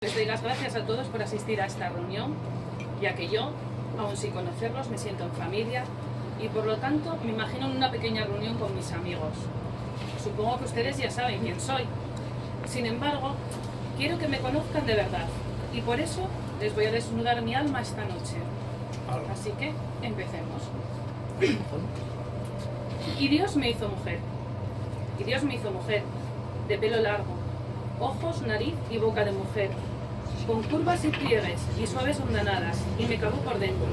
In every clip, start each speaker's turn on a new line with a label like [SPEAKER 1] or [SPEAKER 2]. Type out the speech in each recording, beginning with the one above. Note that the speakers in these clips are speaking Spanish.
[SPEAKER 1] Les doy las gracias a todos por asistir a esta reunión, ya que yo, aun sin conocerlos, me siento en familia y por lo tanto me imagino en una pequeña reunión con mis amigos. Supongo que ustedes ya saben quién soy. Sin embargo, quiero que me conozcan de verdad y por eso les voy a desnudar mi alma esta noche. Así que empecemos. Y Dios me hizo mujer. Y Dios me hizo mujer, de pelo largo, ojos, nariz y boca de mujer, con curvas y pliegues y suaves ondanadas, y me cavó por dentro.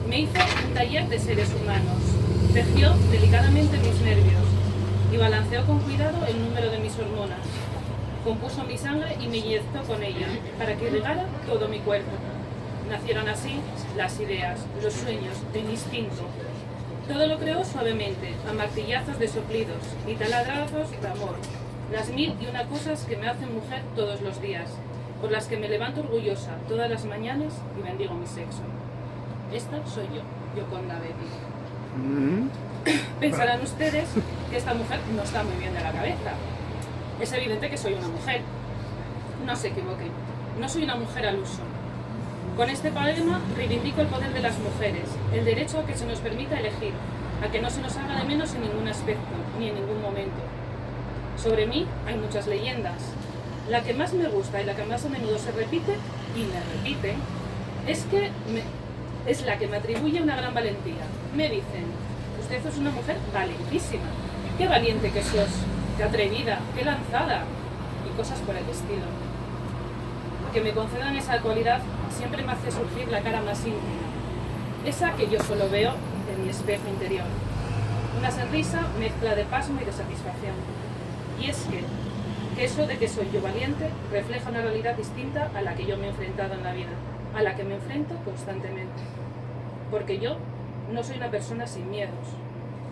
[SPEAKER 1] Me hizo un taller de seres humanos, tejió delicadamente mis nervios y balanceó con cuidado el número de mis hormonas. Compuso mi sangre y me inyectó con ella, para que irrigara todo mi cuerpo. Nacieron así las ideas, los sueños, el instinto. Todo lo creó suavemente, a martillazos de soplidos y taladrazos de amor. Las mil y una cosas que me hacen mujer todos los días, por las que me levanto orgullosa todas las mañanas y bendigo mi sexo. Esta soy yo, Yoconda Betty. Pensarán ustedes que esta mujer no está muy bien de la cabeza. Es evidente que soy una mujer. No se equivoquen, no soy una mujer al uso. Con este poema reivindico el poder de las mujeres, el derecho a que se nos permita elegir, a que no se nos haga de menos en ningún aspecto, ni en ningún momento. Sobre mí hay muchas leyendas. La que más me gusta y la que más a menudo se repite, y me repite, es la que me atribuye una gran valentía. Me dicen, usted es una mujer valentísima. Qué valiente que sos, qué atrevida, qué lanzada, y cosas por el estilo. Que me concedan esa cualidad siempre me hace surgir la cara más íntima, esa que yo solo veo en mi espejo interior. Una sonrisa mezcla de pasmo y de satisfacción. Y es que eso de que soy yo valiente refleja una realidad distinta a la que yo me he enfrentado en la vida, a la que me enfrento constantemente. Porque yo no soy una persona sin miedos,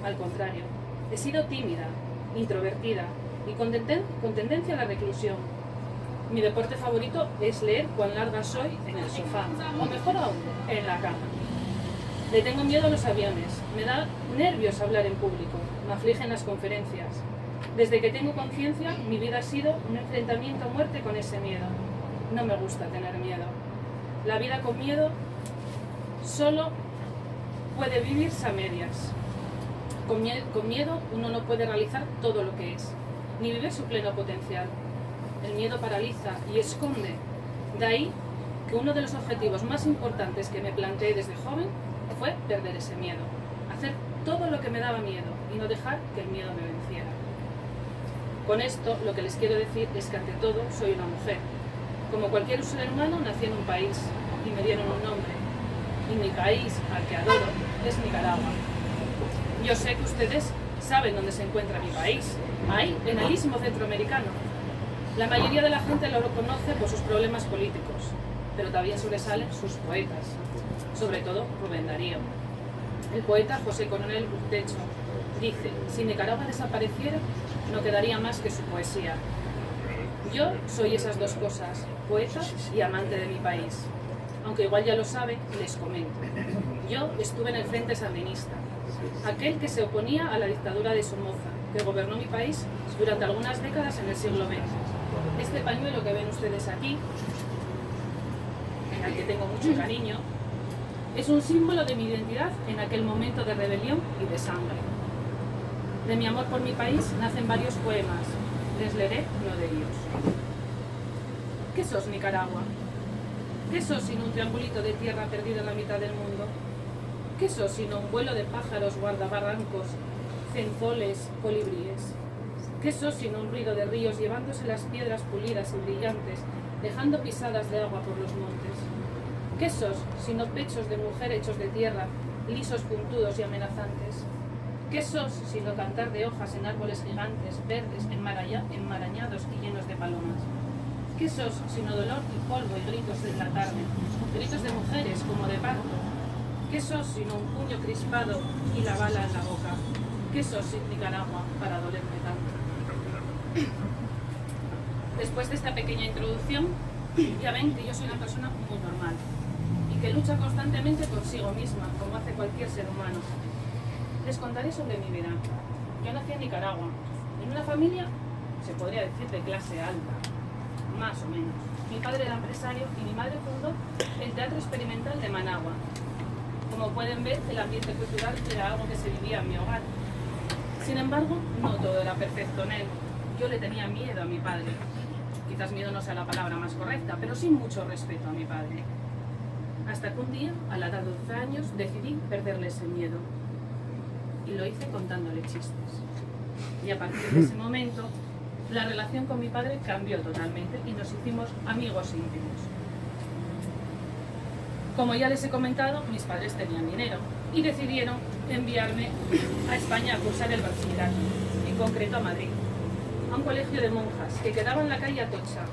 [SPEAKER 1] al contrario, he sido tímida, introvertida y con tendencia a la reclusión. Mi deporte favorito es leer cuán larga soy en el sofá, o mejor aún, en la cama. Le tengo miedo a los aviones, me da nervios hablar en público, me afligen las conferencias. Desde que tengo conciencia, mi vida ha sido un enfrentamiento a muerte con ese miedo. No me gusta tener miedo. La vida con miedo solo puede vivirse a medias. Con miedo uno no puede realizar todo lo que es, ni vivir su pleno potencial. El miedo paraliza y esconde. De ahí que uno de los objetivos más importantes que me planteé desde joven fue perder ese miedo, hacer todo lo que me daba miedo y no dejar que el miedo me venciera. Con esto lo que les quiero decir es que ante todo soy una mujer. Como cualquier ser humano nací en un país y me dieron un nombre. Y mi país, al que adoro, es Nicaragua. Yo sé que ustedes saben dónde se encuentra mi país, ahí en el istmo centroamericano. La mayoría de la gente lo conoce por sus problemas políticos, pero también sobresalen sus poetas, sobre todo Rubén Darío. El poeta José Coronel Urtecho dice, si Nicaragua desapareciera, no quedaría más que su poesía. Yo soy esas dos cosas, poeta y amante de mi país. Aunque igual ya lo saben, les comento. Yo estuve en el Frente Sandinista, aquel que se oponía a la dictadura de Somoza, que gobernó mi país durante algunas décadas en el siglo XX. Este pañuelo que ven ustedes aquí, en el que tengo mucho cariño, es un símbolo de mi identidad en aquel momento de rebelión y de sangre. De mi amor por mi país nacen varios poemas. Les leeré uno de ellos. ¿Qué sos, Nicaragua? ¿Qué sos sino un triangulito de tierra perdido en la mitad del mundo? ¿Qué sos sino un vuelo de pájaros guardabarrancos, cenzoles, colibríes? ¿Qué sos sino un ruido de ríos llevándose las piedras pulidas y brillantes, dejando pisadas de agua por los montes? ¿Qué sos sino pechos de mujer hechos de tierra, lisos, puntudos y amenazantes? ¿Qué sos sino cantar de hojas en árboles gigantes, verdes, enmarañados y llenos de palomas? ¿Qué sos sino dolor y polvo y gritos en la tarde, gritos de mujeres como de parto? ¿Qué sos sino un puño crispado y la bala en la boca? ¿Qué sos sin Nicaragua para dolerme tanto? Después de esta pequeña introducción, ya ven que yo soy una persona muy normal y que lucha constantemente consigo misma, como hace cualquier ser humano. Les contaré sobre mi vida. Yo nací en Nicaragua, en una familia, se podría decir, de clase alta, más o menos. Mi padre era empresario y mi madre fundó el Teatro Experimental de Managua. Como pueden ver, el ambiente cultural era algo que se vivía en mi hogar. Sin embargo, no todo era perfecto en él. Yo le tenía miedo a mi padre. Quizás miedo no sea la palabra más correcta, pero sí mucho respeto a mi padre. Hasta que un día, a la edad de 12 años, decidí perderle ese miedo. Y lo hice contándole chistes. Y a partir de ese momento, la relación con mi padre cambió totalmente y nos hicimos amigos íntimos. Como ya les he comentado, mis padres tenían dinero y decidieron enviarme a España a cursar el bachillerato, en concreto a Madrid, a un colegio de monjas que quedaba en la calle Atocha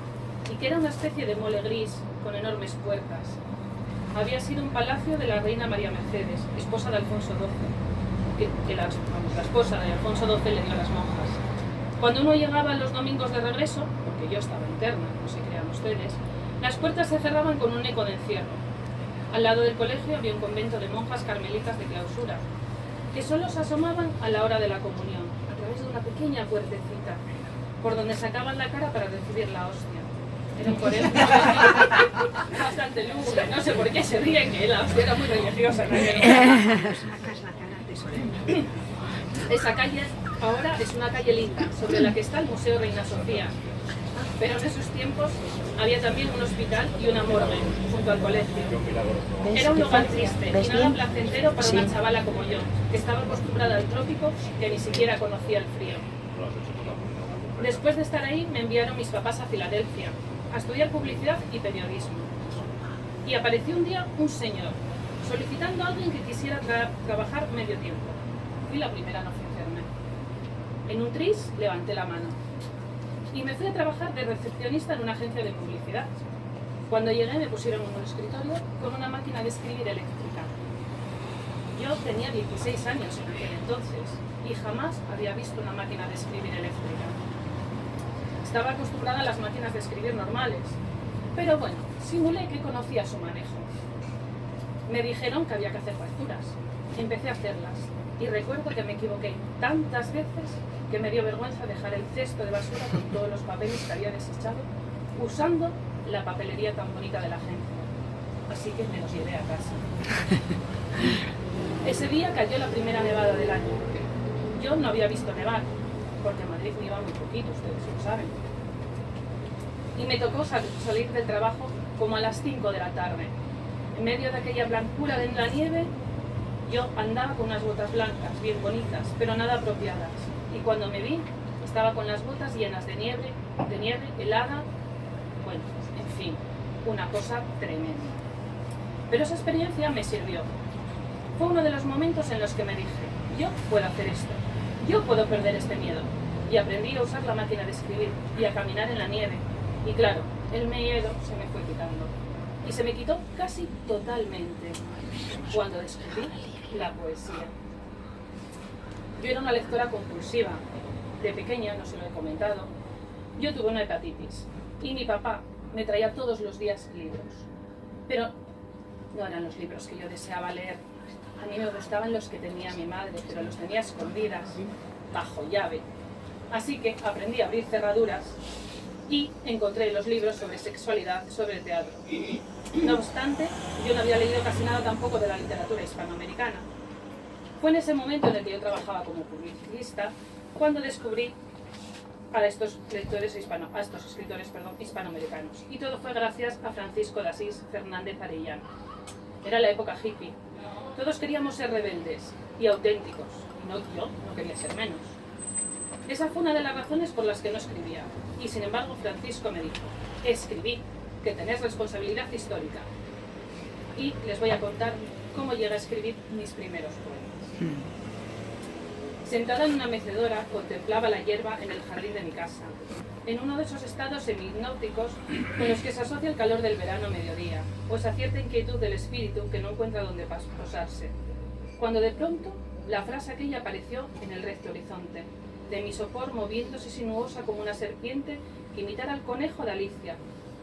[SPEAKER 1] y que era una especie de mole gris con enormes puertas. Había sido un palacio de la reina María Mercedes, esposa de Alfonso XII, que la esposa de Alfonso XII le dio a las monjas. Cuando uno llegaba los domingos de regreso, porque yo estaba interna, no se crean ustedes, las puertas se cerraban con un eco de encierro. Al lado del colegio había un convento de monjas carmelitas de clausura, que solo se asomaban a la hora de la comunión, a través de una pequeña puertecita, por donde sacaban la cara para recibir la hostia. Era un colegio bastante lúgubre, no sé por qué se ríen, que la hostia era muy religiosa. Esa calle ahora es una calle linda, sobre la que está el Museo Reina Sofía. Pero en esos tiempos había también un hospital y una morgue junto al colegio. Era un lugar triste y nada placentero para una chavala como yo, que estaba acostumbrada al trópico y que ni siquiera conocía el frío. Después de estar ahí, me enviaron mis papás a Filadelfia a estudiar publicidad y periodismo. Y apareció un día un señor solicitando a alguien que quisiera trabajar medio tiempo. Fui la primera en ofrecerme. En un tris levanté la mano y me fui a trabajar de recepcionista en una agencia de publicidad. Cuando llegué me pusieron en un escritorio con una máquina de escribir eléctrica. Yo tenía 16 años en aquel entonces y jamás había visto una máquina de escribir eléctrica. Estaba acostumbrada a las máquinas de escribir normales, pero bueno, simulé que conocía su manejo. Me dijeron que había que hacer facturas. Empecé a hacerlas y recuerdo que me equivoqué tantas veces que me dio vergüenza dejar el cesto de basura con todos los papeles que había desechado usando la papelería tan bonita de la agencia. Así que me los llevé a casa. Ese día cayó la primera nevada del año. Yo no había visto nevar, porque en Madrid nieva muy poquito, ustedes lo saben. Y me tocó salir del trabajo como a las 5 de la tarde. En medio de aquella blancura de la nieve, yo andaba con unas botas blancas, bien bonitas, pero nada apropiadas. Y cuando me vi, estaba con las botas llenas de nieve helada, bueno, en fin, una cosa tremenda. Pero esa experiencia me sirvió. Fue uno de los momentos en los que me dije, yo puedo hacer esto, yo puedo perder este miedo. Y aprendí a usar la máquina de escribir y a caminar en la nieve. Y claro, el miedo se me fue quitando. Y se me quitó casi totalmente cuando descubrí la poesía. Yo era una lectora compulsiva. De pequeña, no se lo he comentado, yo tuve una hepatitis y mi papá me traía todos los días libros. Pero no eran los libros que yo deseaba leer. A mí me gustaban los que tenía mi madre, pero los tenía escondidas, bajo llave. Así que aprendí a abrir cerraduras y encontré los libros sobre sexualidad, sobre teatro. No obstante, yo no había leído casi nada tampoco de la literatura hispanoamericana. Fue en ese momento en el que yo trabajaba como publicista cuando descubrí a estos escritores hispanoamericanos. Y todo fue gracias a Francisco de Asís Fernández Arellano. Era la época hippie. Todos queríamos ser rebeldes y auténticos. Y yo no quería ser menos. Esa fue una de las razones por las que no escribía. Y sin embargo, Francisco me dijo, escribí, que tenés responsabilidad histórica. Y les voy a contar cómo llegué a escribir mis primeros poemas. Sentada en una mecedora, contemplaba la hierba en el jardín de mi casa, en uno de esos estados semihipnóticos con los que se asocia el calor del verano a mediodía, o esa cierta inquietud del espíritu que no encuentra dónde posarse. Cuando de pronto, la frase aquella apareció en el recto horizonte, de mi sopor moviéndose sinuosa como una serpiente que imitara al conejo de Alicia,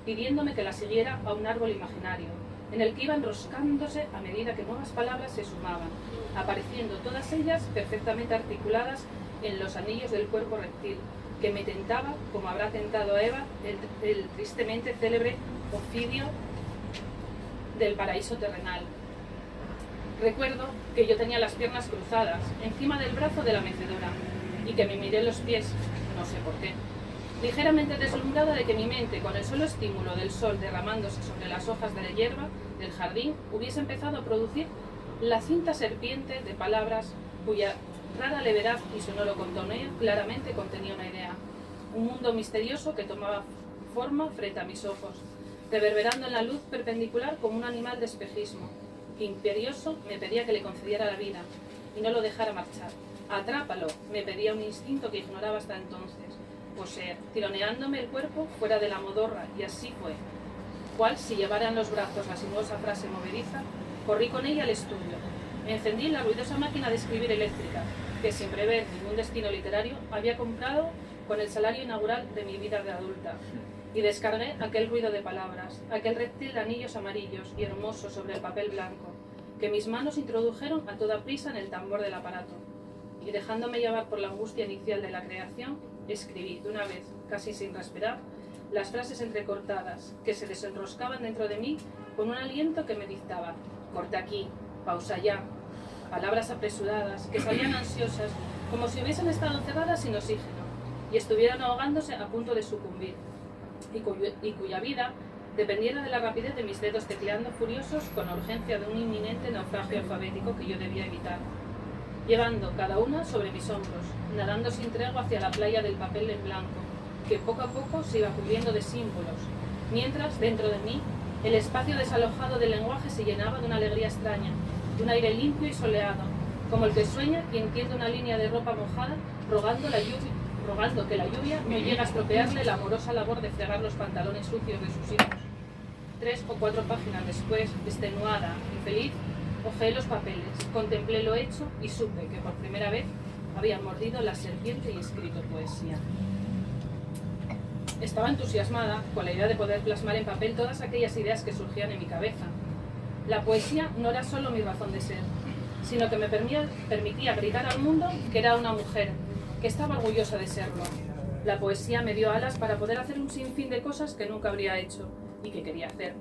[SPEAKER 1] pidiéndome que la siguiera a un árbol imaginario, en el que iba enroscándose a medida que nuevas palabras se sumaban, apareciendo todas ellas perfectamente articuladas en los anillos del cuerpo reptil, que me tentaba, como habrá tentado a Eva, el tristemente célebre Ovidio del paraíso terrenal. Recuerdo que yo tenía las piernas cruzadas encima del brazo de la mecedora y que me miré los pies, no sé por qué, ligeramente deslumbrada de que mi mente, con el solo estímulo del sol derramándose sobre las hojas de la hierba del jardín, hubiese empezado a producir la cinta serpiente de palabras cuya rara levedad y sonoro contoneo claramente contenía una idea. Un mundo misterioso que tomaba forma frente a mis ojos, reverberando en la luz perpendicular como un animal de espejismo, que imperioso me pedía que le concediera la vida y no lo dejara marchar. Atrápalo, me pedía un instinto que ignoraba hasta entonces. Poseer, tironeándome el cuerpo fuera de la modorra, y así fue. Cual, si llevara en los brazos la sinuosa frase movediza, corrí con ella al estudio. Encendí la ruidosa máquina de escribir eléctrica, que sin prever ningún destino literario había comprado con el salario inaugural de mi vida de adulta, y descargué aquel ruido de palabras, aquel reptil de anillos amarillos y hermosos sobre el papel blanco, que mis manos introdujeron a toda prisa en el tambor del aparato, y dejándome llevar por la angustia inicial de la creación, escribí de una vez, casi sin respirar, las frases entrecortadas que se desenroscaban dentro de mí con un aliento que me dictaba: corta aquí, pausa ya. Palabras apresuradas que salían ansiosas, como si hubiesen estado encerradas sin oxígeno y estuvieran ahogándose a punto de sucumbir, y cuya vida dependiera de la rapidez de mis dedos tecleando furiosos con la urgencia de un inminente naufragio alfabético que yo debía evitar, llevando cada una sobre mis hombros, nadando sin tregua hacia la playa del papel en blanco, que poco a poco se iba cubriendo de símbolos, mientras, dentro de mí, el espacio desalojado del lenguaje se llenaba de una alegría extraña, de un aire limpio y soleado, como el que sueña quien tiende una línea de ropa mojada, rogando que la lluvia no llegue a estropearle la amorosa labor de fregar los pantalones sucios de sus hijos. 3 o 4 páginas después, extenuada, infeliz, hojeé los papeles, contemplé lo hecho y supe que por primera vez había mordido la serpiente y escrito poesía. Estaba entusiasmada con la idea de poder plasmar en papel todas aquellas ideas que surgían en mi cabeza. La poesía no era solo mi razón de ser, sino que me permitía gritar al mundo que era una mujer, que estaba orgullosa de serlo. La poesía me dio alas para poder hacer un sinfín de cosas que nunca habría hecho y que quería hacer.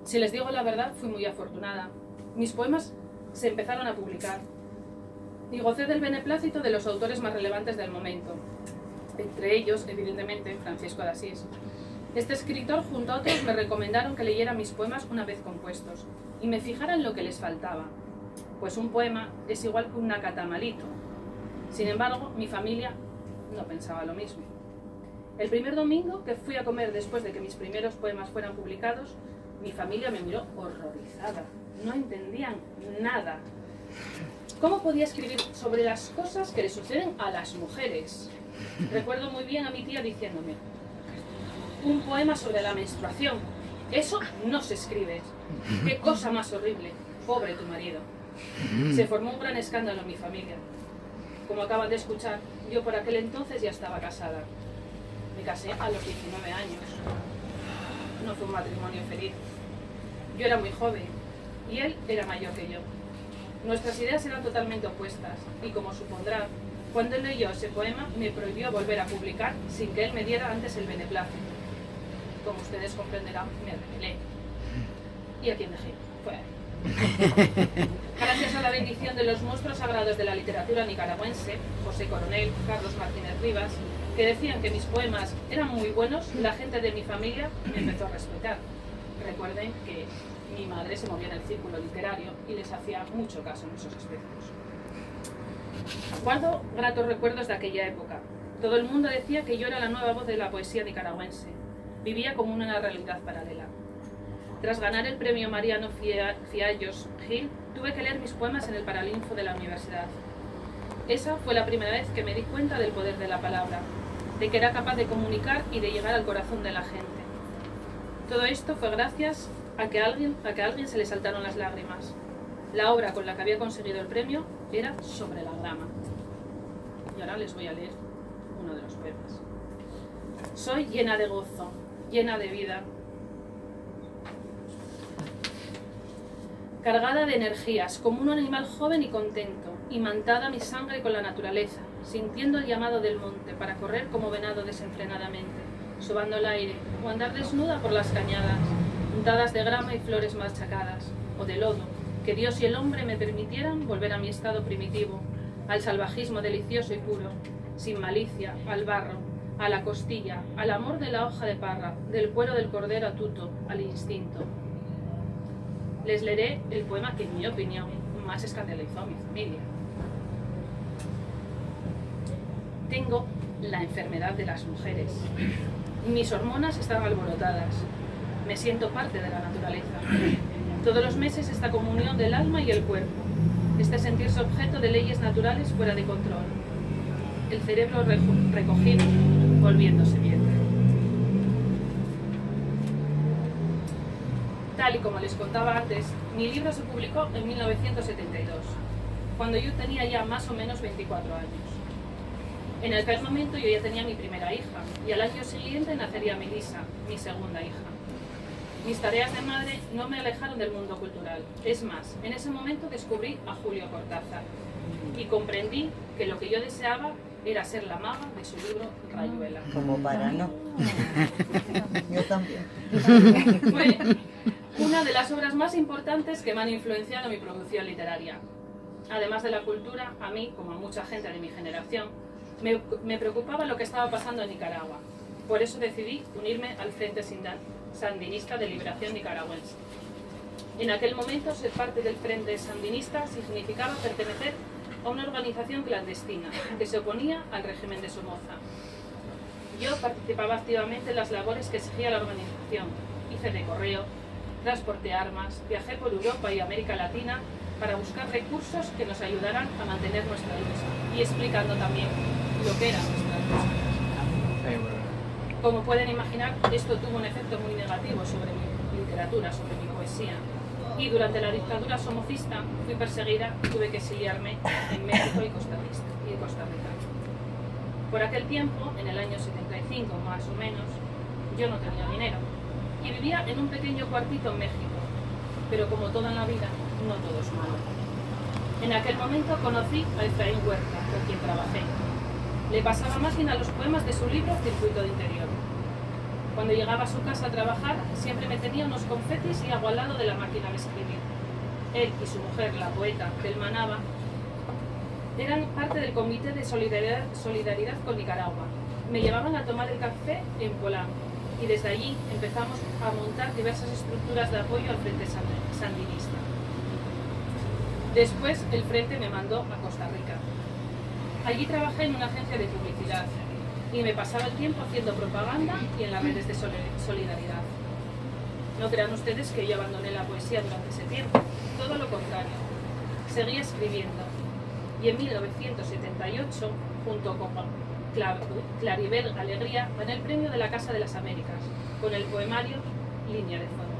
[SPEAKER 1] Si les digo la verdad, fui muy afortunada. Mis poemas se empezaron a publicar y gocé del beneplácito de los autores más relevantes del momento. Entre ellos, evidentemente, Francisco de Asís. Este escritor, junto a otros, me recomendaron que leyera mis poemas una vez compuestos y me fijara en lo que les faltaba, pues un poema es igual que un nacatamalito. Sin embargo, mi familia no pensaba lo mismo. El primer domingo que fui a comer después de que mis primeros poemas fueran publicados, mi familia me miró horrorizada. No entendían nada. ¿Cómo podía escribir sobre las cosas que le suceden a las mujeres? Recuerdo muy bien a mi tía diciéndome: un poema sobre la menstruación. Eso no se escribe. ¡Qué cosa más horrible! Pobre tu marido. Se formó un gran escándalo en mi familia. Como acaban de escuchar, yo por aquel entonces ya estaba casada. Me casé a los 19 años. No fue un matrimonio feliz. Yo era muy joven y él era mayor que yo. Nuestras ideas eran totalmente opuestas y, como supondrán, cuando él leyó ese poema me prohibió volver a publicar sin que él me diera antes el beneplácito. Como ustedes comprenderán, me rebelé. ¿Y a quién dejé? Fue a él. Gracias a la bendición de los monstruos sagrados de la literatura nicaragüense, José Coronel, Carlos Martínez Rivas, que decían que mis poemas eran muy buenos, la gente de mi familia me empezó a respetar. Recuerden que mi madre se movía en el círculo literario y les hacía mucho caso en esos aspectos. Guardo gratos recuerdos de aquella época. Todo el mundo decía que yo era la nueva voz de la poesía nicaragüense. Vivía como una realidad paralela. Tras ganar el premio Mariano Fiallos Gil, tuve que leer mis poemas en el Paralinfo de la universidad. Esa fue la primera vez que me di cuenta del poder de la palabra, de que era capaz de comunicar y de llegar al corazón de la gente. Todo esto fue gracias a que a alguien se le saltaron las lágrimas. La obra con la que había conseguido el premio era Sobre la grama. Y ahora les voy a leer uno de los poemas. Soy llena de gozo, llena de vida, cargada de energías, como un animal joven y contento, imantada mi sangre con la naturaleza, sintiendo el llamado del monte para correr como venado desenfrenadamente, sobando el aire, o andar desnuda por las cañadas, untadas de grama y flores machacadas, o de lodo, que Dios y el hombre me permitieran volver a mi estado primitivo, al salvajismo delicioso y puro, sin malicia, al barro, a la costilla, al amor de la hoja de parra, del cuero del cordero atuto, al instinto. Les leeré el poema que, en mi opinión, más escandalizó a mi familia. Tengo la enfermedad de las mujeres. Mis hormonas están alborotadas. Me siento parte de la naturaleza. Todos los meses esta comunión del alma y el cuerpo. Este sentirse objeto de leyes naturales fuera de control. El cerebro recogido, volviéndose vientre. Tal y como les contaba antes, mi libro se publicó en 1972, cuando yo tenía ya más o menos 24 años. En aquel momento yo ya tenía mi primera hija, y al año siguiente nacería Melissa, mi segunda hija. Mis tareas de madre no me alejaron del mundo cultural. Es más, en ese momento descubrí a Julio Cortázar, y comprendí que lo que yo deseaba era ser la maga de su libro Rayuela.
[SPEAKER 2] Como para no. Yo también.
[SPEAKER 1] Fue una de las obras más importantes que me han influenciado en mi producción literaria. Además de la cultura, a mí, como a mucha gente de mi generación, me preocupaba lo que estaba pasando en Nicaragua. Por eso decidí unirme al Frente Sandinista de Liberación Nicaragüense. En aquel momento, ser parte del Frente Sandinista significaba pertenecer a una organización clandestina que se oponía al régimen de Somoza. Yo participaba activamente en las labores que exigía la organización. Hice de correo, transporté armas, viajé por Europa y América Latina para buscar recursos que nos ayudaran a mantener nuestra lucha y explicando también lo que era nuestra lucha. Como pueden imaginar, esto tuvo un efecto muy negativo sobre mi literatura, sobre mi poesía. Y durante la dictadura somocista fui perseguida y tuve que exiliarme en México y Costa Rica. Por aquel tiempo, en el año 75 más o menos, yo no tenía dinero y vivía en un pequeño cuartito en México, pero como toda en la vida, no todo es malo. En aquel momento conocí a Efraín Huerta, con quien trabajé. Le pasaba máquina a los poemas de su libro Circuito de Interior. Cuando llegaba a su casa a trabajar, siempre me tenía unos confetis y agua al lado de la máquina de escribir. Él y su mujer, la poeta Thelma Nava, eran parte del Comité de Solidaridad con Nicaragua. Me llevaban a tomar el café en Polanco y desde allí empezamos a montar diversas estructuras de apoyo al Frente Sandinista. Después el Frente me mandó a Costa Rica. Allí trabajé en una agencia de publicidad y me pasaba el tiempo haciendo propaganda y en las redes de solidaridad. No crean ustedes que yo abandoné la poesía durante ese tiempo, todo lo contrario. Seguí escribiendo y en 1978, junto con Claribel Alegría, gané el premio de la Casa de las Américas con el poemario Línea de Fuego.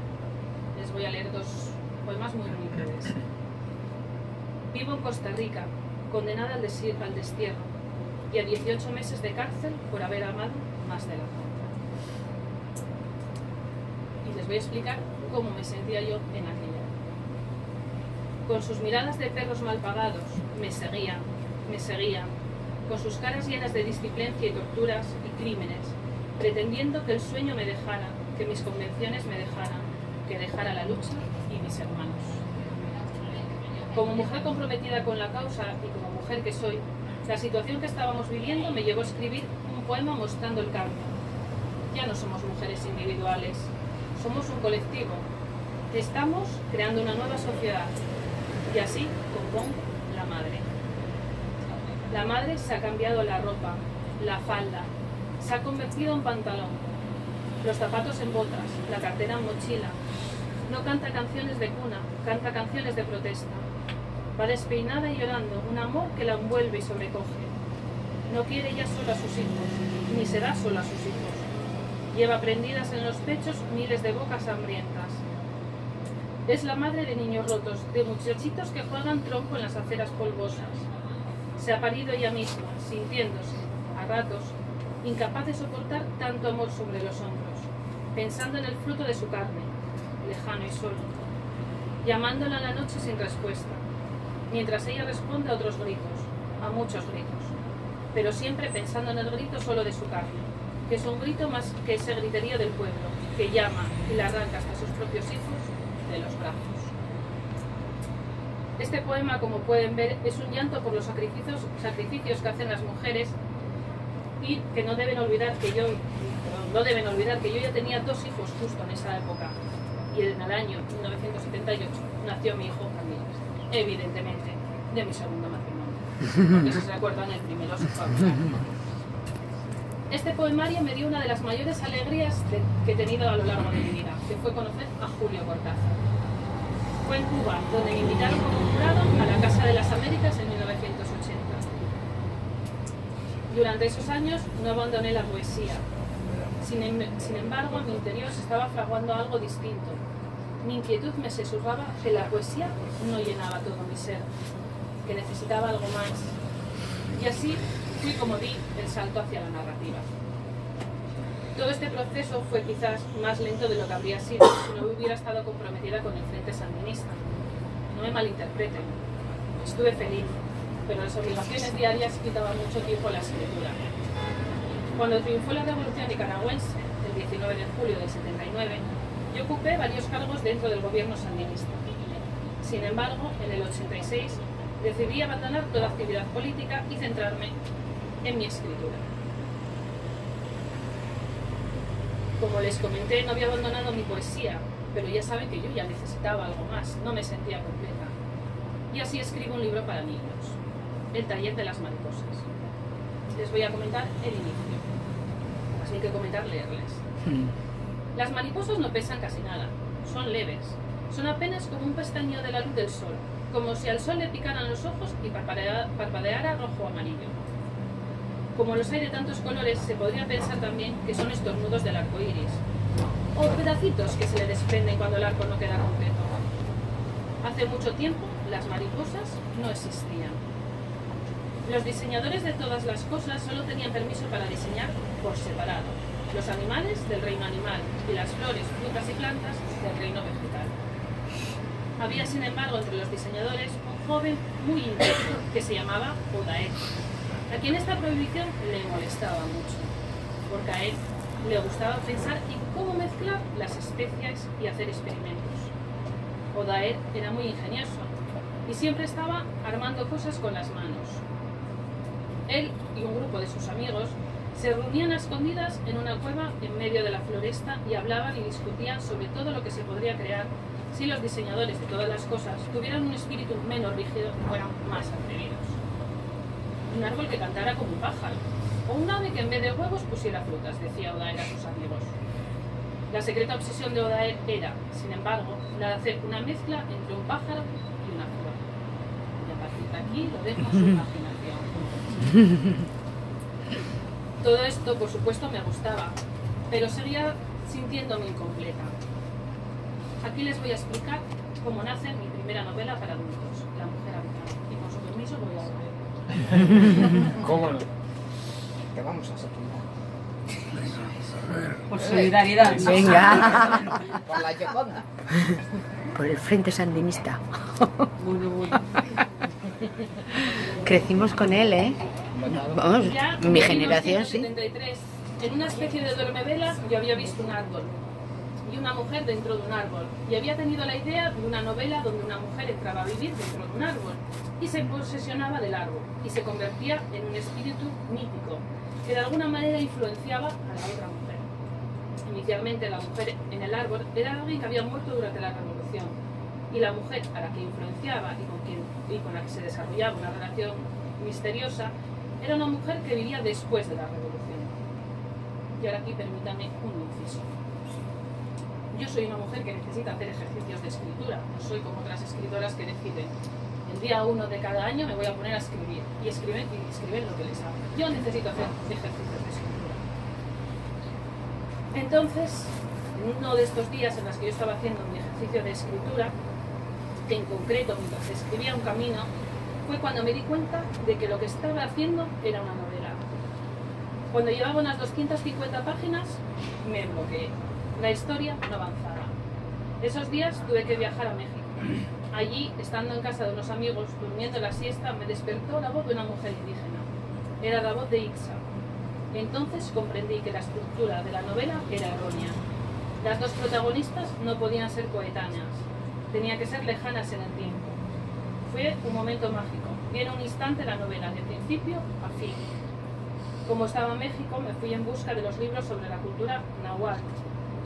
[SPEAKER 1] Les voy a leer dos poemas muy breves. Vivo en Costa Rica, condenada al destierro y a 18 meses de cárcel por haber amado más de la cuenta. Y les voy a explicar cómo me sentía yo en aquella época. Con sus miradas de perros mal pagados, me seguían, con sus caras llenas de disciplincia y torturas y crímenes, pretendiendo que el sueño me dejara, que mis convenciones me dejaran, que dejara la lucha y mis hermanos. Como mujer comprometida con la causa y como mujer que soy, la situación que estábamos viviendo me llevó a escribir un poema mostrando el cambio. Ya no somos mujeres individuales, somos un colectivo. Estamos creando una nueva sociedad y así compongo La Madre. La madre se ha cambiado la ropa, la falda, se ha convertido en pantalón, los zapatos en botas, la cartera en mochila. No canta canciones de cuna, canta canciones de protesta. Va despeinada y llorando, un amor que la envuelve y sobrecoge. No quiere ya sola a sus hijos, ni será sola a sus hijos. Lleva prendidas en los pechos miles de bocas hambrientas. Es la madre de niños rotos, de muchachitos que juegan trompo en las aceras polvosas. Se ha parido ella misma, sintiéndose, a ratos, incapaz de soportar tanto amor sobre los hombros, pensando en el fruto de su carne, lejano y solo, llamándola a la noche sin respuesta, mientras ella responde a otros gritos, a muchos gritos. pero siempre pensando en el grito solo de su carne, que es un grito más que ese griterío del pueblo, que llama y le arranca hasta sus propios hijos de los brazos. Este poema, como pueden ver, es un llanto por los sacrificios que hacen las mujeres y que no deben olvidar que yo ya tenía 2 hijos justo en esa época, y en el año 1978 nació mi hijo también, evidentemente, de mi segundo matrimonio, porque si se acuerdan el primero se fue a buscar. Este poemario me dio una de las mayores alegrías que he tenido a lo largo de mi vida, que fue conocer a Julio Cortázar. Fue en Cuba, donde me invitaron como jurado a la Casa de las Américas en 1980. Durante esos años no abandoné la poesía. Sin embargo, en mi interior se estaba fraguando algo distinto. Mi inquietud me susurraba que la poesía no llenaba todo mi ser, que necesitaba algo más. Y así fui como di el salto hacia la narrativa. Todo este proceso fue quizás más lento de lo que habría sido si no hubiera estado comprometida con el Frente Sandinista. No me malinterpreten, estuve feliz, pero las obligaciones diarias quitaban mucho tiempo a la escritura. Cuando triunfó la Revolución Nicaragüense, el 19 de julio del 79, yo ocupé varios cargos dentro del gobierno sandinista. Sin embargo, en el 86 decidí abandonar toda actividad política y centrarme en mi escritura. Como les comenté, no había abandonado mi poesía, pero ya saben que yo ya necesitaba algo más, no me sentía completa. Y así escribo un libro para niños, El taller de las mariposas. Les voy a comentar el inicio, así que comentar leerles. Las mariposas no pesan casi nada, son leves, son apenas como un pestañeo de la luz del sol, como si al sol le picaran los ojos y parpadeara rojo o amarillo. Como los hay de tantos colores, se podría pensar también que son estornudos del arco iris, o pedacitos que se le desprenden cuando el arco no queda completo. Hace mucho tiempo, las mariposas no existían. Los diseñadores de todas las cosas solo tenían permiso para diseñar por separado, los animales del reino animal y las flores, frutas y plantas del reino vegetal. Había, sin embargo, entre los diseñadores un joven muy inquieto que se llamaba Odaer, a quien esta prohibición le molestaba mucho, porque a él le gustaba pensar en cómo mezclar las especias y hacer experimentos. Odaer era muy ingenioso y siempre estaba armando cosas con las manos. Él y un grupo de sus amigos se reunían a escondidas en una cueva en medio de la floresta y hablaban y discutían sobre todo lo que se podría crear si los diseñadores de todas las cosas tuvieran un espíritu menos rígido y fueran más atrevidos. Un árbol que cantara como un pájaro, o un ave que en vez de huevos pusiera frutas, decía Odaer a sus amigos. La secreta obsesión de Odaer era, sin embargo, la de hacer una mezcla entre un pájaro y una flor. Y a partir de aquí lo dejo a su imaginación. Todo esto, por supuesto, me gustaba, pero seguía sintiéndome incompleta. Aquí les voy a explicar cómo nace mi primera novela para adultos, La mujer habitada. Y con su permiso voy a volver.
[SPEAKER 3] ¿Cómo no?
[SPEAKER 2] Te vamos a secundar.
[SPEAKER 4] Por solidaridad.
[SPEAKER 5] Venga,
[SPEAKER 2] Por la Gioconda.
[SPEAKER 5] por el Frente Sandinista.
[SPEAKER 4] Bueno.
[SPEAKER 5] Crecimos con él, ¿eh? Vamos,
[SPEAKER 1] Ya
[SPEAKER 5] mi
[SPEAKER 1] en
[SPEAKER 5] generación, sí.
[SPEAKER 1] 1973, en una especie de duermevela, yo había visto un árbol y una mujer dentro de un árbol, y había tenido la idea de una novela donde una mujer entraba a vivir dentro de un árbol y se posesionaba del árbol y se convertía en un espíritu mítico que de alguna manera influenciaba a la otra mujer. Inicialmente la mujer en el árbol era alguien que había muerto durante la Revolución, y la mujer a la que influenciaba y con la que se desarrollaba una relación misteriosa era una mujer que vivía después de la Revolución. Y ahora aquí permítame un inciso. Yo soy una mujer que necesita hacer ejercicios de escritura, no soy como otras escritoras que deciden el día 1 de cada año me voy a poner a escribir y escriben lo que les haga. Yo necesito hacer ejercicios de escritura. Entonces, en uno de estos días en los que yo estaba haciendo mi ejercicio de escritura, en concreto mientras escribía un camino, fue cuando me di cuenta de que lo que estaba haciendo era una novela. Cuando llevaba unas 250 páginas, me bloqueé. La historia no avanzaba. Esos días tuve que viajar a México. Allí, estando en casa de unos amigos, durmiendo la siesta, me despertó la voz de una mujer indígena. era la voz de Itza. Entonces comprendí que la estructura de la novela era errónea. Las dos protagonistas no podían ser coetáneas, tenía que ser lejanas en el tiempo. Fue un momento mágico, vi en un instante la novela de principio a fin. Como estaba en México, me fui en busca de los libros sobre la cultura náhuatl,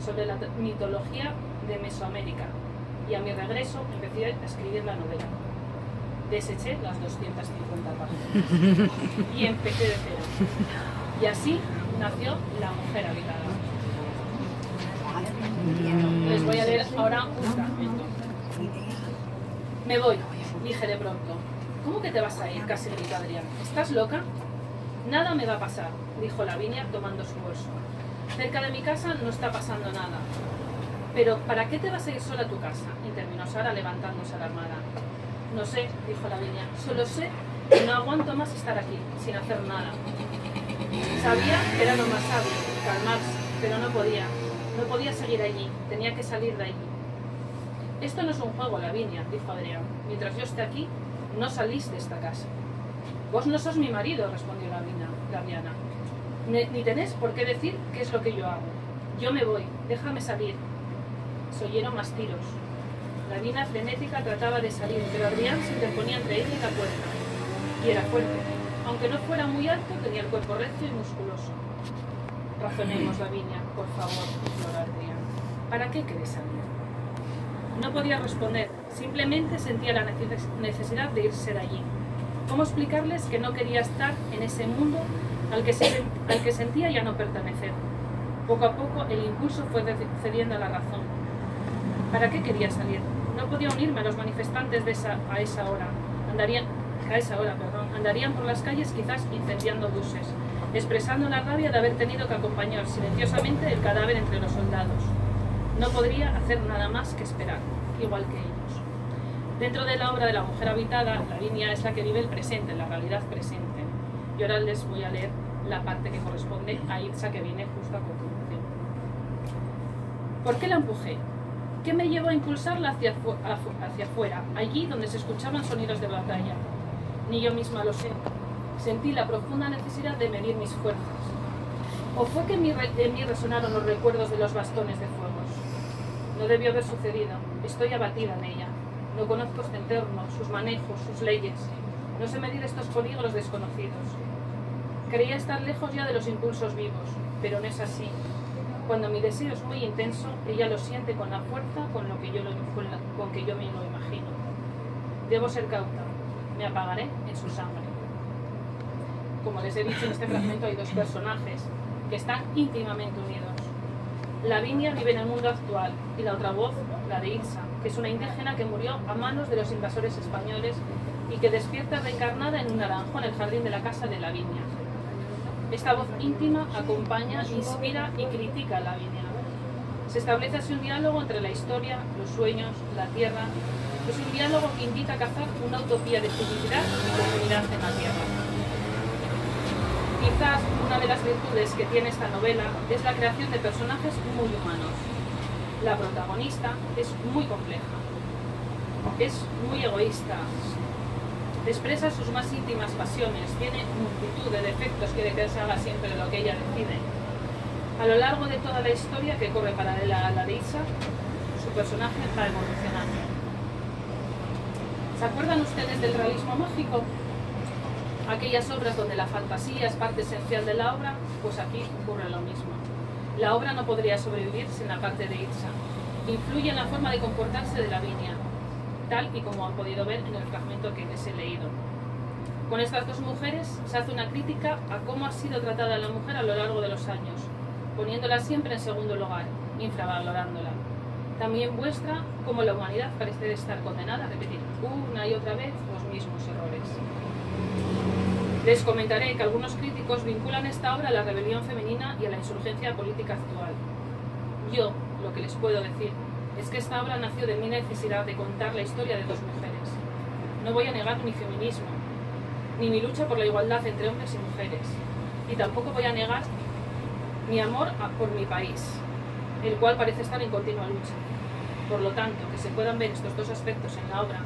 [SPEAKER 1] sobre la mitología de Mesoamérica, y a mi regreso empecé a escribir la novela. Deseché las 250 páginas y empecé de cero. Y así nació La mujer habitada. Les voy a leer ahora un fragmento. Me voy, dije de pronto. ¿Cómo que te vas a ir? Casi gritó Adrián. ¿Estás loca? Nada me va a pasar, dijo Lavinia tomando su bolso. Cerca de mi casa no está pasando nada. Pero, ¿para qué te vas a ir sola a tu casa? Intervino Sara levantándose alarmada. No sé, dijo Lavinia. Solo sé que no aguanto más estar aquí, sin hacer nada. Sabía que era lo más sabio, calmarse, pero no podía. No podía seguir allí, tenía que salir de allí. Esto no es un juego, Lavinia, dijo Adrián. Mientras yo esté aquí, no salís de esta casa. Vos no sos mi marido, respondió Laviana. Ni tenés por qué decir qué es lo que yo hago. Yo me voy, déjame salir. Se oyeron más tiros. Lavinia frenética trataba de salir, pero Adrián se interponía entre ella y la puerta. Y era fuerte. Aunque no fuera muy alto, tenía el cuerpo recio y musculoso. Razonemos, Lavinia, por favor, imploró Adrián. ¿Para qué querés salir? No podía responder, simplemente sentía la necesidad de irse de allí. ¿Cómo explicarles que no quería estar en ese mundo al que sentía ya no pertenecer? Poco a poco el impulso fue cediendo a la razón. ¿Para qué quería salir? No podía unirme a los manifestantes a esa hora. Andarían por las calles quizás incendiando buses, expresando la rabia de haber tenido que acompañar silenciosamente el cadáver entre los soldados. No podría hacer nada más que esperar, igual que ellos. Dentro de la obra de La mujer habitada, Lavinia es la que vive el presente, la realidad presente. Y ahora les voy a leer la parte que corresponde a Itza, que viene justo a continuación. ¿Por qué la empujé? ¿Qué me llevó a impulsarla hacia afuera, allí donde se escuchaban sonidos de batalla? Ni yo misma lo sé. Sentí la profunda necesidad de medir mis fuerzas. ¿O fue que en mí resonaron los recuerdos de los bastones de fuegos? No debió haber sucedido. Estoy abatida en ella. No conozco este entorno, sus manejos, sus leyes. No sé medir estos polígonos desconocidos. Creía estar lejos ya de los impulsos vivos, pero no es así. Cuando mi deseo es muy intenso, ella lo siente con la fuerza con que yo me lo imagino. Debo ser cauta. Me apagaré en su sangre. Como les he dicho, en este fragmento hay dos personajes que están íntimamente unidos. Lavinia vive en el mundo actual y la otra voz, la de Itza, que es una indígena que murió a manos de los invasores españoles y que despierta reencarnada en un naranjo en el jardín de la casa de Lavinia. Esta voz íntima acompaña, inspira y critica a Lavinia. Se establece así un diálogo entre la historia, los sueños, la tierra. Es un diálogo que invita a cazar una utopía de felicidad y comunidad en la tierra. Quizás una de las virtudes que tiene esta novela es la creación de personajes muy humanos. La protagonista es muy compleja, es muy egoísta, expresa sus más íntimas pasiones, tiene multitud de defectos, quiere que se haga siempre lo que ella decide. A lo largo de toda la historia que corre paralela a la de Itza, su personaje va evolucionando. ¿Se acuerdan ustedes del realismo mágico? Aquellas obras donde la fantasía es parte esencial de la obra, pues aquí ocurre lo mismo. La obra no podría sobrevivir sin la parte de Itza. Influye en la forma de comportarse de Lavinia, tal y como han podido ver en el fragmento que les he leído. Con estas dos mujeres se hace una crítica a cómo ha sido tratada la mujer a lo largo de los años, poniéndola siempre en segundo lugar, infravalorándola. También muestra cómo la humanidad parece estar condenada a repetir una y otra vez los mismos errores. Les comentaré que algunos críticos vinculan esta obra a la rebelión femenina y a la insurgencia política actual. Yo, lo que les puedo decir, es que esta obra nació de mi necesidad de contar la historia de dos mujeres. No voy a negar mi feminismo, ni mi lucha por la igualdad entre hombres y mujeres, y tampoco voy a negar mi amor por mi país, el cual parece estar en continua lucha. Por lo tanto, que se puedan ver estos dos aspectos en la obra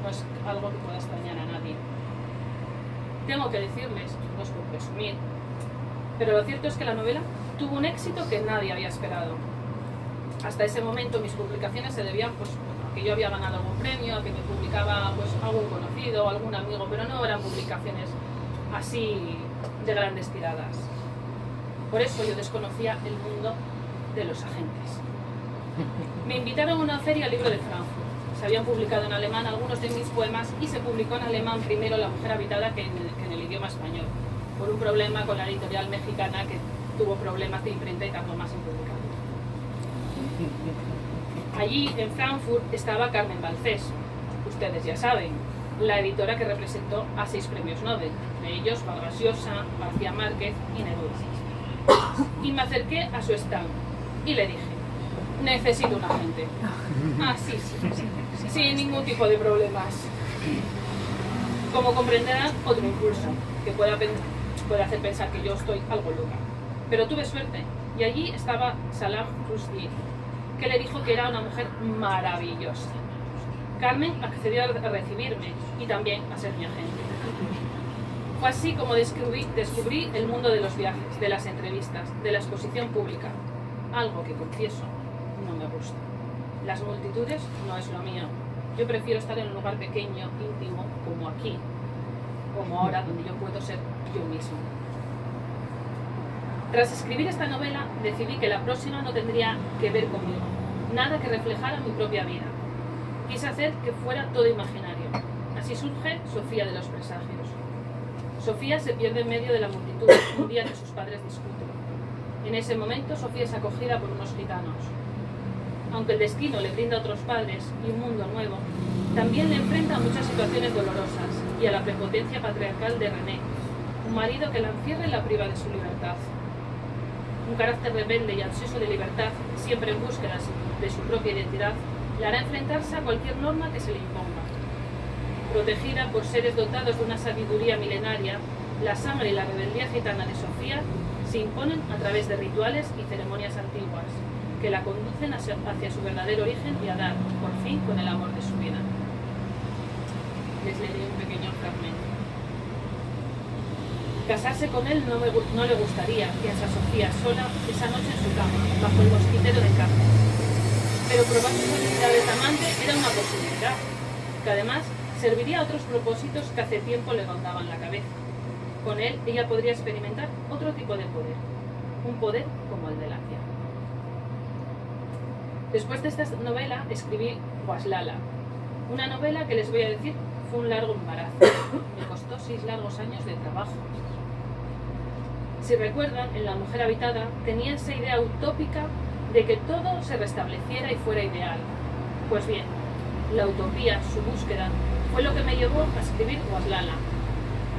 [SPEAKER 1] no es algo que pueda extrañar a nadie. Tengo que decirles, no es por presumir, pero lo cierto es que la novela tuvo un éxito que nadie había esperado. Hasta ese momento mis publicaciones se debían pues, a que yo había ganado algún premio, a que me publicaba pues, algún conocido, algún amigo, pero no eran publicaciones así de grandes tiradas. Por eso yo desconocía el mundo de los agentes. Me invitaron a una feria Libro de Frankfurt. Se habían publicado en alemán algunos de mis poemas y se publicó en alemán primero La mujer habitada que en el idioma español, por un problema con la editorial mexicana que tuvo problemas de imprenta y tardó más en publicar. Allí, en Frankfurt, estaba Carmen Balcells, ustedes ya saben, la editora que representó a 6 premios Nobel, de ellos Vargas Llosa, García Márquez y Neruda. Y me acerqué a su stand y le dije, necesito un agente. Ah, sí, sin ningún tipo de problemas. Como comprenderán, otro impulso, que puede hacer pensar que yo estoy algo loca. Pero tuve suerte, y allí estaba Salam Rushdie, que le dijo que era una mujer maravillosa. Carmen accedió a recibirme y también a ser mi agente. Fue así como descubrí el mundo de los viajes, de las entrevistas, de la exposición pública, algo que, confieso, no me gusta. Las multitudes no es lo mío. Yo prefiero estar en un lugar pequeño, íntimo, como aquí, como ahora, donde yo puedo ser yo mismo. Tras escribir esta novela, decidí que la próxima no tendría que ver conmigo, nada que reflejara mi propia vida. Quise hacer que fuera todo imaginario. Así surge Sofía de los presagios. Sofía se pierde en medio de la multitud un día que sus padres discuten. En ese momento, Sofía es acogida por unos gitanos. Aunque el destino le brinda a otros padres y un mundo nuevo, también le enfrenta a muchas situaciones dolorosas y a la prepotencia patriarcal de René, un marido que la encierra y la priva de su libertad. Un carácter rebelde y ansioso de libertad, siempre en búsqueda de su propia identidad, la hará enfrentarse a cualquier norma que se le imponga. Protegida por seres dotados de una sabiduría milenaria, la sangre y la rebeldía gitana de Sofía se imponen a través de rituales y ceremonias antiguas, que la conducen hacia su verdadero origen y a dar, por fin, con el amor de su vida. Les leeré un pequeño fragmento. Casarse con él no le gustaría, piensa Sofía sola esa noche en su cama, bajo el mosquitero de Carmen. Pero probar sus habilidades de amante era una posibilidad, que además serviría a otros propósitos que hace tiempo le rondaban la cabeza. Con él ella podría experimentar otro tipo de poder, un poder como el de la tierra. Después de esta novela escribí Waslala, una novela que les voy a decir fue un largo embarazo, me costó 6 largos años de trabajo. Si recuerdan, en La mujer habitada tenía esa idea utópica de que todo se restableciera y fuera ideal. Pues bien, la utopía, su búsqueda, fue lo que me llevó a escribir Waslala.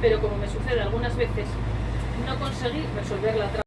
[SPEAKER 1] Pero como me sucede algunas veces, no conseguí resolver la trama.